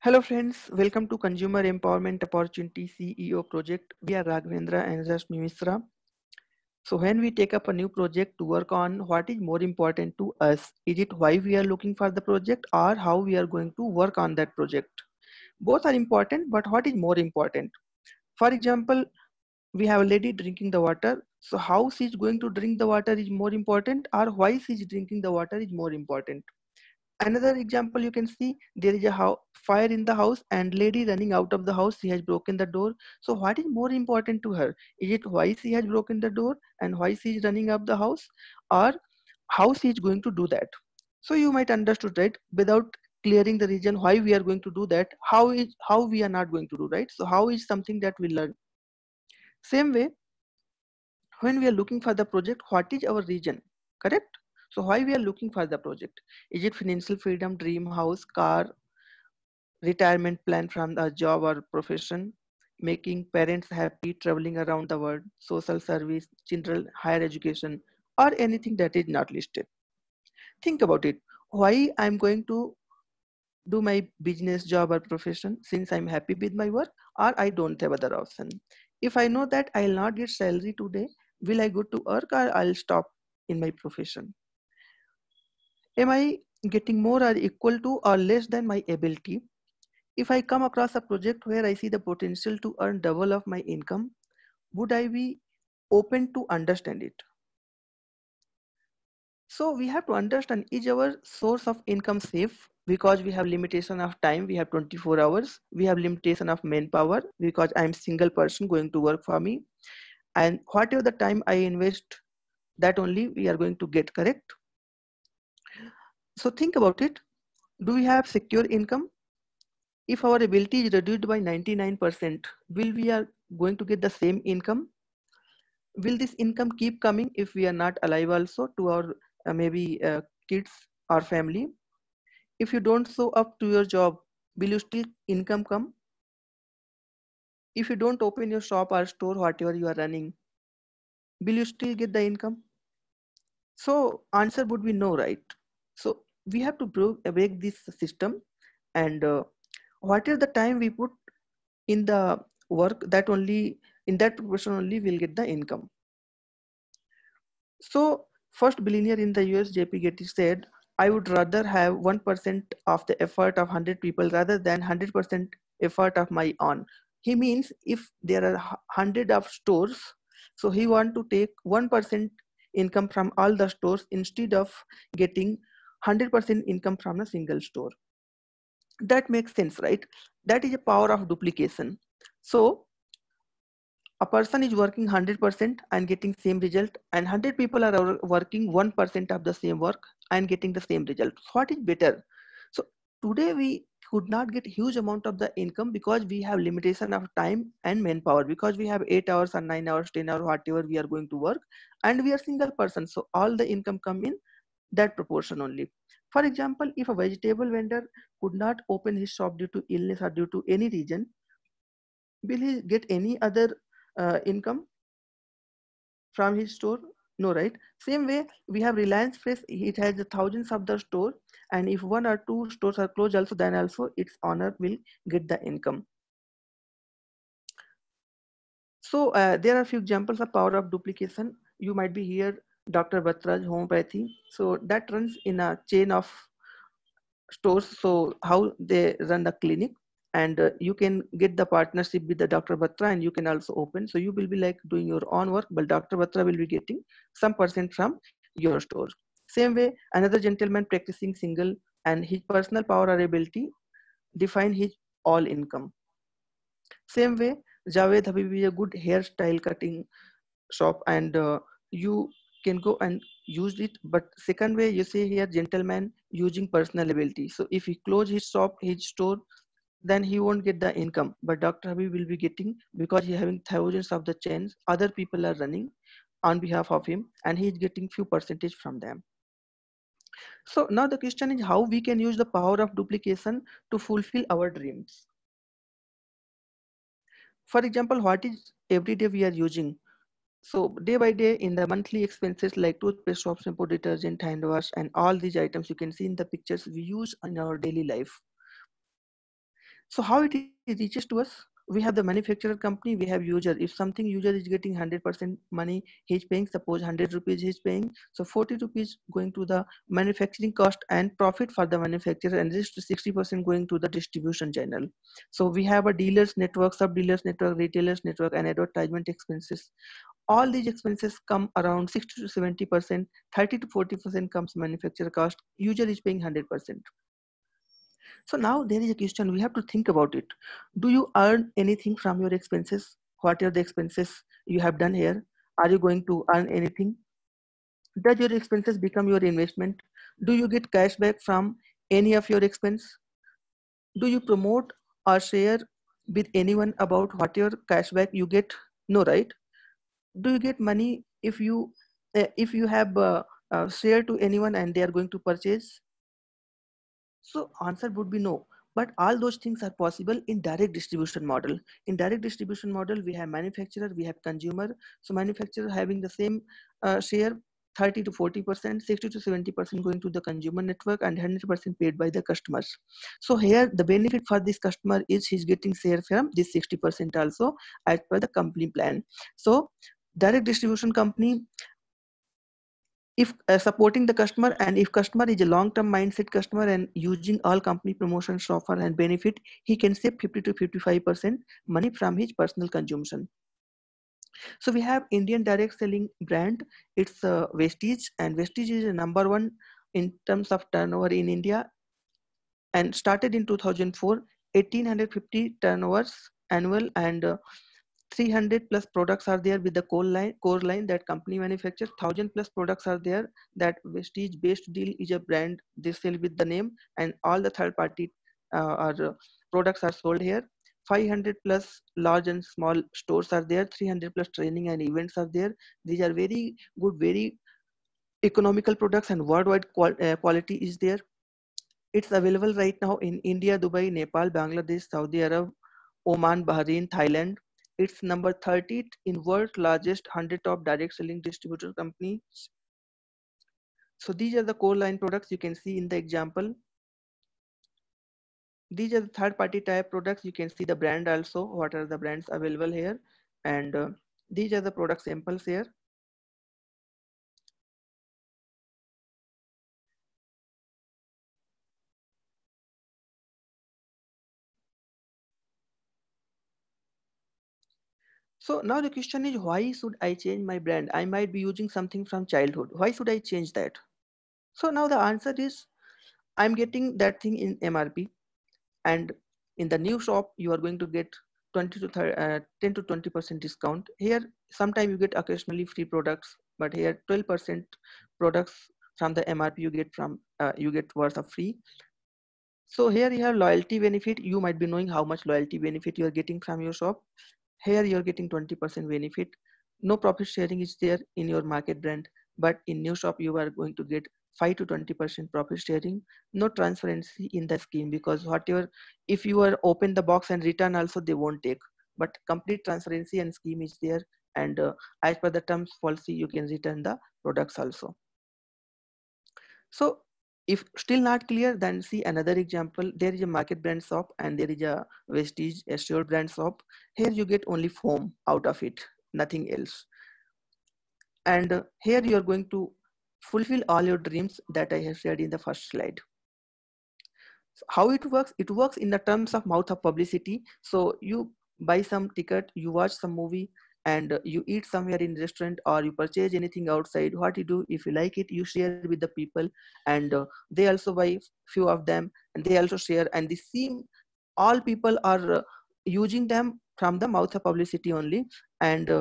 Hello friends, welcome to Consumer Empowerment Opportunity CEO project. We are Raghavendra and Rashmi Misra. So when we take up a new project to work on, what is more important to us? Is it why we are looking for the project or how we are going to work on that project? Both are important, but what is more important? For example, we have a lady drinking the water. So how she is going to drink the water is more important or why she is drinking the water is more important. Another example you can see, there is a fire in the house and lady running out of the house, she has broken the door. So what is more important to her? Is it why she has broken the door and why she is running up the house, or how she is going to do that? So you might understood, right? Without clearing the reason why we are going to do that, how we are not going to do, right? So how is something that we learn. Same way, when we are looking for the project, what is our reason? Correct? So why we are looking for the project? Is it financial freedom, dream house, car, retirement plan from a job or profession, making parents happy, traveling around the world, social service, children higher education, or anything that is not listed? Think about it. Why I'm going to do my business, job, or profession? Since I'm happy with my work, or I don't have other option. If I know that I'll not get salary today, will I go to work or I'll stop in my profession? Am I getting more or equal to or less than my ability? If I come across a project where I see the potential to earn double of my income, would I be open to understand it? So we have to understand, is our source of income safe? Because we have limitation of time, we have 24 hours, we have limitation of manpower because I'm single person going to work for me, and whatever the time I invest, that only we are going to get, correct? So think about it. Do we have secure income? If our ability is reduced by 99%, will we are going to get the same income? Will this income keep coming if we are not alive also to our maybe kids or family? If you don't show up to your job, will you still income come? If you don't open your shop or store, whatever you are running, will you still get the income? So answer would be no, right? So we have to break this system, and whatever the time we put in the work, that only in that proportion only we'll get the income. So first billionaire in the US, JP Getty, said, I would rather have 1% of the effort of 100 people rather than 100% effort of my own. He means if there are 100 of stores, so he want to take 1% income from all the stores instead of getting 100% income from a single store. That makes sense, right? That is a power of duplication. So a person is working 100% and getting same result, and 100 people are working 1% of the same work and getting the same result. What is better? So today we could not get huge amount of the income because we have limitation of time and manpower, because we have 8 hours or 9 hours, 10 hours, whatever we are going to work, and we are single person, so all the income come in that proportion only. For example, if a vegetable vendor could not open his shop due to illness or due to any reason, will he get any other income from his store? No, right? Same way, we have Reliance Fresh, it has the thousands of the store, and if one or two stores are closed also, then also its owner will get the income. So there are a few examples of power of duplication. You might be here, Dr. Batraj Homeopathy. So that runs in a chain of stores. So how they run the clinic, and you can get the partnership with the Dr. Batra, and you can also open. So you will be like doing your own work, but Dr. Batra will be getting some percent from your store. Same way, another gentleman practicing single, and his personal power or ability define his all income. Same way, Javed Habibi is a good hairstyle cutting shop, and you can go and use it. But second way, you see here, gentleman using personal ability. So if he close his shop, his store, then he won't get the income, but Dr. Habib will be getting, because he having thousands of the chains, other people are running on behalf of him, and he is getting few percentage from them. So now the question is how we can use the power of duplication to fulfill our dreams. For example, what is every day we are using? So day by day, in the monthly expenses like toothpaste, soap, shampoo, detergent, hand wash, and all these items you can see in the pictures we use in our daily life. So how it reaches to us? We have the manufacturer company, we have user. If something user is getting 100% money, he's paying, suppose 100 rupees he's paying, so 40 rupees going to the manufacturing cost and profit for the manufacturer, and this 60% going to the distribution channel. So we have a dealers network, sub dealers network, retailers network, and advertisement expenses. All these expenses come around 60 to 70%, 30 to 40% comes manufacturer cost, user is paying 100%. So now there is a question, we have to think about it. Do you earn anything from your expenses? What are the expenses you have done here? Are you going to earn anything? Does your expenses become your investment? Do you get cash back from any of your expense? Do you promote or share with anyone about what your cashback you get? No, right? Do you get money if you have share to anyone and they are going to purchase? So answer would be no. But all those things are possible in direct distribution model. In direct distribution model, we have manufacturer, we have consumer. So manufacturer having the same share, 30 to 40%, 60 to 70% going to the consumer network, and 100% paid by the customers. So here the benefit for this customer is he's getting share from this 60% also as per the company plan. So direct distribution company, if supporting the customer, and if customer is a long-term mindset customer and using all company promotions offer and benefit, he can save 50 to 55% money from his personal consumption. So we have Indian direct selling brand, it's Vestige, and Vestige is a number one in terms of turnover in India, and started in 2004, 1850 turnovers annual, and 300 plus products are there with the core line that company manufactures. 1,000 plus products are there that Vestige based deal is a brand they sell with the name, and all the third party products are sold here. 500 plus large and small stores are there. 300 plus training and events are there. These are very good, very economical products, and worldwide quality is there. It's available right now in India, Dubai, Nepal, Bangladesh, Saudi Arab, Oman, Bahrain, Thailand. It's number 30 in world's largest 100 top direct selling distributor companies. So these are the core line products you can see in the example. These are the third party type products. You can see the brand also, what are the brands available here. And these are the product samples here. So now the question is, why should I change my brand? I might be using something from childhood. Why should I change that? So now the answer is, I'm getting that thing in MRP, and in the new shop you are going to get 10 to 20% discount. Here sometimes you get occasionally free products, but here 12% products from the MRP you get worth of free. So here you have loyalty benefit. You might be knowing how much loyalty benefit you are getting from your shop. Here you're getting 20% benefit. No profit sharing is there in your market brand, but in new shop you are going to get 5 to 20% profit sharing. No transparency in the scheme, because whatever, if you are open the box and return also they won't take, but complete transparency and scheme is there, and as per the terms policy you can return the products also. So if still not clear, then see another example. There is a market brand shop and there is a Vestige assured brand shop. Here you get only foam out of it, nothing else. And here you are going to fulfill all your dreams that I have shared in the first slide. So how it works? It works in the terms of mouth of publicity. So you buy some ticket, you watch some movie, and you eat somewhere in restaurant, or you purchase anything outside. What you do, if you like it, you share with the people, and they also buy few of them, and they also share, and they seem all people are using them from the mouth of publicity only. And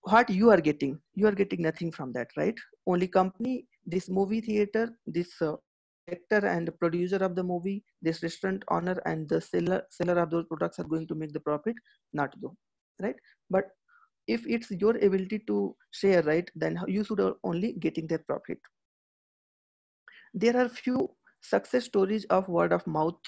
what you are getting nothing from that, right? Only company, this movie theater, this actor and producer of the movie, this restaurant owner, and the seller of those products are going to make the profit, not you, right? But if it's your ability to share, right, then you should only getting that profit. There are few success stories of word of mouth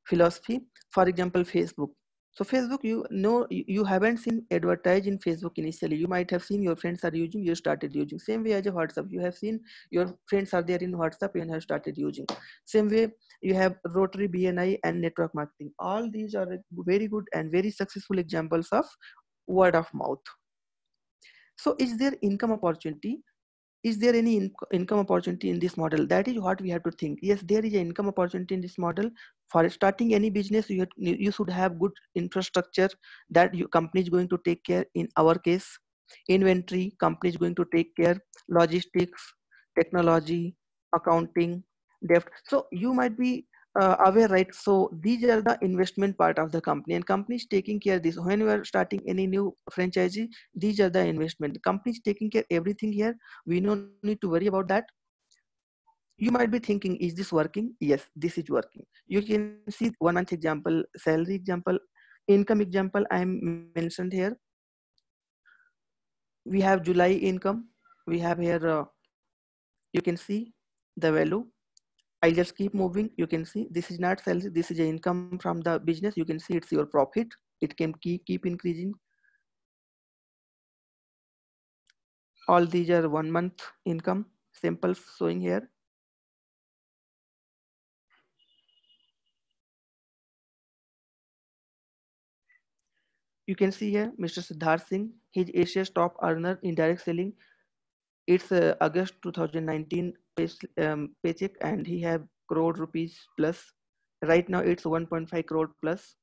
philosophy. For example, Facebook. So Facebook, you haven't seen advertise in Facebook initially. You might have seen your friends are using, you started using. Same way as a WhatsApp, you have seen your friends are there in WhatsApp and have started using. Same way you have Rotary, BNI, and network marketing. All these are very good and very successful examples of word of mouth. So is there income opportunity? Is there any income opportunity in this model? That is what we have to think. Yes, there is an income opportunity in this model. For starting any business, you should have good infrastructure that your company is going to take care. In our case, inventory, company is going to take care, logistics, technology, accounting, debt. So you might be aware, right? So these are the investment part of the company, and company is taking care of this. When you are starting any new franchisee, these are the investment. The company is taking care everything here. We no need to worry about that. You might be thinking, is this working? Yes, this is working. You can see 1 month example, salary example, income example I am mentioned here. We have July income. We have here, you can see the value. I'll just keep moving. You can see this is not salary, this is a income from the business. You can see it's your profit. It can keep increasing. All these are 1 month income, simple showing here. You can see here Mr. Siddharth Singh, he's Asia's top earner in direct selling. It's August 2019 paycheck, and he have crore rupees plus. Right now it's 1.5 crore plus.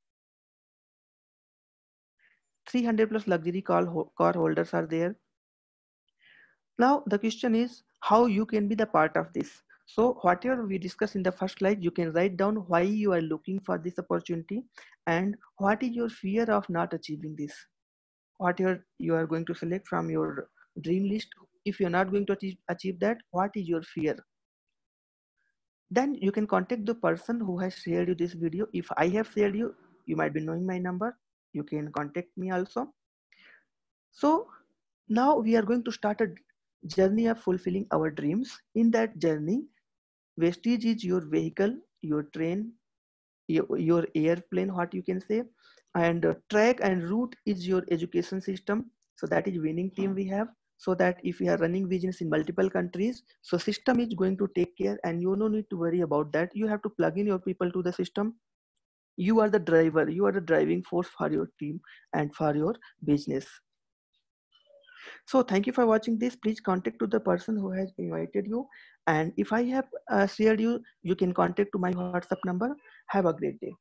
300 plus luxury car holders are there. Now the question is how you can be the part of this. So whatever we discussed in the first slide, you can write down why you are looking for this opportunity and what is your fear of not achieving this. Whatever you are going to select from your dream list, if you're not going to achieve that, what is your fear? Then you can contact the person who has shared you this video. If I have shared you, you might be knowing my number. You can contact me also. So now we are going to start a journey of fulfilling our dreams. In that journey, Vestige is your vehicle, your train, your airplane, what you can say, and track and route is your education system. So that is winning team we have. So that if we are running business in multiple countries, so system is going to take care, and you no need to worry about that. You have to plug in your people to the system. You are the driver, you are the driving force for your team and for your business. So thank you for watching this. Please contact to the person who has invited you, and if I have shared you, you can contact to my WhatsApp number. Have a great day.